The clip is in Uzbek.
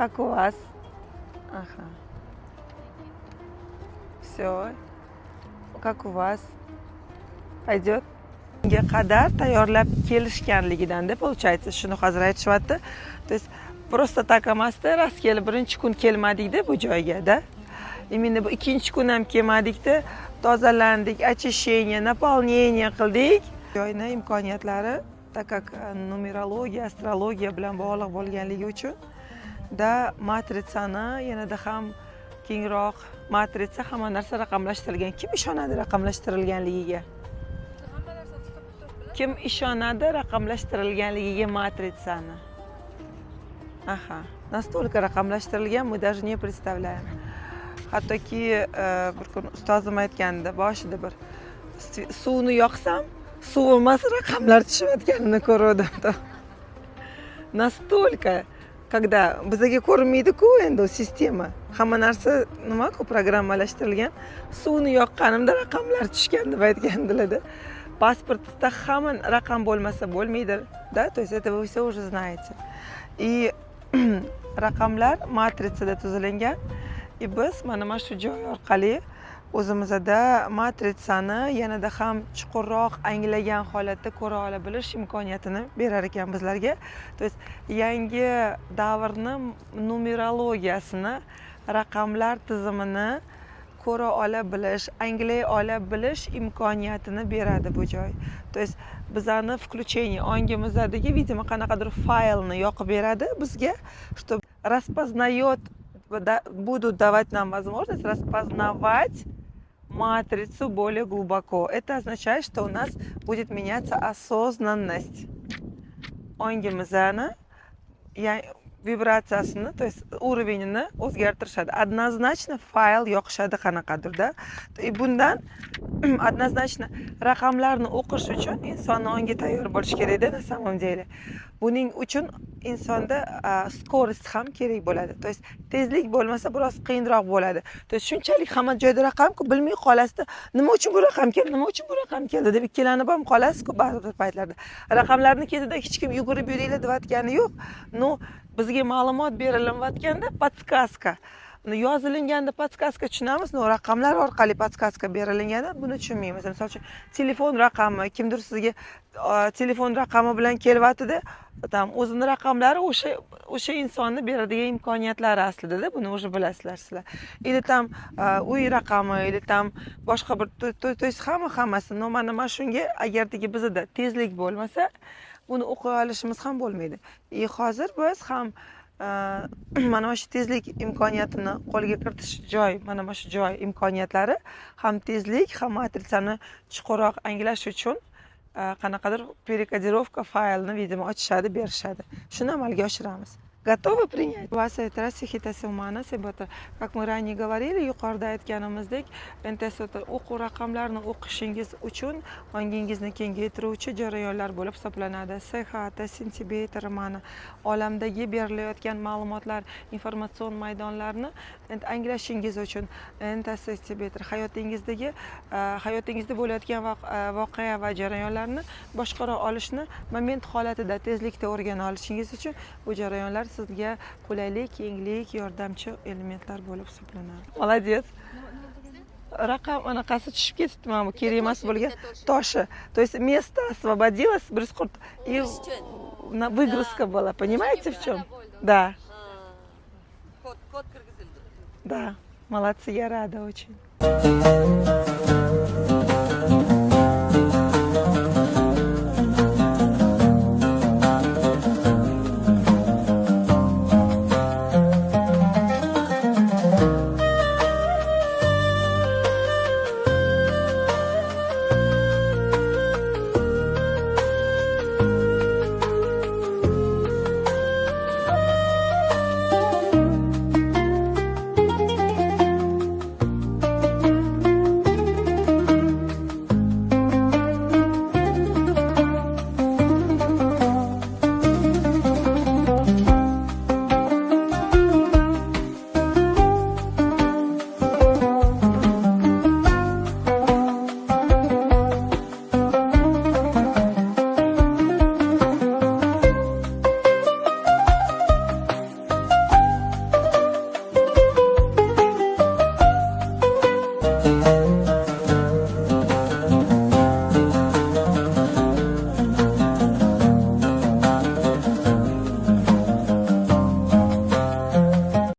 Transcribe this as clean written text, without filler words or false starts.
Как у вас? Ага. Все. Как у вас? Пойдет? Bunga qadar tayyorlab kelishganligidan-da получается, shuni hozir aytishyapti. То есть просто так emasda, rast kelib birinchi kun kelmadik-da bu joyga-da. Именно bu ikkinchi kun ham kelmadik-da, tozalandik, очищение, наполнение qildik. Joyning imkoniyatlari, так как numerologiya, astrologiya bilan bog'liq bo'lganligi uchun da matritsani yanada ham kengroq, matritsa hamma narsa raqamlashtirilgan. Kim ishonadi raqamlashtirilganligiga? Kim ishonadi raqamlashtirilganligiga matritsani? Aha, настолько raqamlashtirilgan, мы даже не представляем. Hattoki bir kun ustozim aytganda, boshida bir suvni yoqsam, suv emas raqamlar tushayotganini ko'rdim. Настолько, когда bizga ko'rinmaydi-ku endi sistema. Hamma narsa nima-ku programmalashtirilgan. Suvni yoqqanimda raqamlar tushgan deb aytgandilar-da. Pasportda hamma raqam bo'lmasa bo'lmaydi, да, то есть это вы все уже знаете. И raqamlar matritsada tuzilgan. И biz mana shu joy orqali o'zimizda matritsani yanada ham chuqurroq anglagan holatda ko'ra ola bilish imkoniyatini berar ekan bizlarga. То есть yangi davrni numerologiyasini, raqamlar tizimini ko'ra ola bilish, anglay ola bilish imkoniyatini beradi bu joy. То есть bizani включение ongimizdagi, видимо, qanaqadir faylni yoqib beradi bizga, что распознает, будут давать нам возможность распознавать матрицу более глубоко. Это означает, что у нас будет меняться осознанность. Ongimizni, vibratsiyasini, то есть уровенini o'zgartirishadi. Однозначно fayl yoqishadi qanaqadir-da. И bundan однозначно raqamlarni o'qish uchun insonni ongi tayyor bo'lish kerak-da, на самом деле. Buning uchun insonda skorost ham kerak bo'ladi. То есть tezlik bo'lmasa biroz qiyinroq bo'ladi. То есть shunchalik hamma joyda raqam-ku, bilmay qolasizda, nima uchun bu raqam keldi, nima uchun bu raqam keldi deb ikkilanib ham qolasiz-ku ba'zi paytlarda. Raqamlarni ketida hech kim yugurib yuringlar deyotgani yo'q. No, bizga ma'lumot berilayotganda podskaska. Yozilganda podskaska tushunamiz, no raqamlar orqali podskaska berilganda buni tushunmaymiz. Misol uchun telefon raqami, kimdir sizga telefon raqami bilan kelyapti-da, tam o'zining raqamlari o'sha insonni beradigan imkoniyatlari aslida-da, buni o'zi bilasizlar sizlar. Или tam uy raqami, или tam boshqa bir, to есть hammasi. No, mana shunga agardagi bizda tezlik bo'lmasa, buni o'qiy olishimiz ham bo'lmaydi. Hozir biz ham mana shu tezlik imkoniyatini qo'lga kiritish joy, mana shu joy imkoniyatlari ham tezlik, ham matritsani chuqurroq anglash uchun qanaqadir перекодировка faylni, видимо, ochishadi, berishadi. Shuni amalga oshiramiz. Готовы принять? У вас это расихитasi umana sebata, как мы ранее говорили, yuqorida aytganimizdek, o'quv raqamlarni o'qishingiz uchun ongingizni kengaytiruvchi jarayonlar bo'lib hisoblanadi. Sehata, sentimetr mana olamdagi berilayotgan ma'lumotlar, informatsion maydonlarni anglashingiz uchun sentimetr hayotingizda bo'layotgan voqea va jarayonlarni boshqara olishni moment holatida, tezlikda o'rgana olishingiz uchun bu jarayonlar sizga qulaylik, kenglik, yordamchi elementlar bo'lib hisoblanadi. Молодец. Raqam anaqasi tushib ketibdi, mana bu kerak emas bo'lgan toshi. То есть место освободилось, и выгрузка была. Понимаете, в чем? Да. Код киргизildi. Да. Молодцы, я рада очень.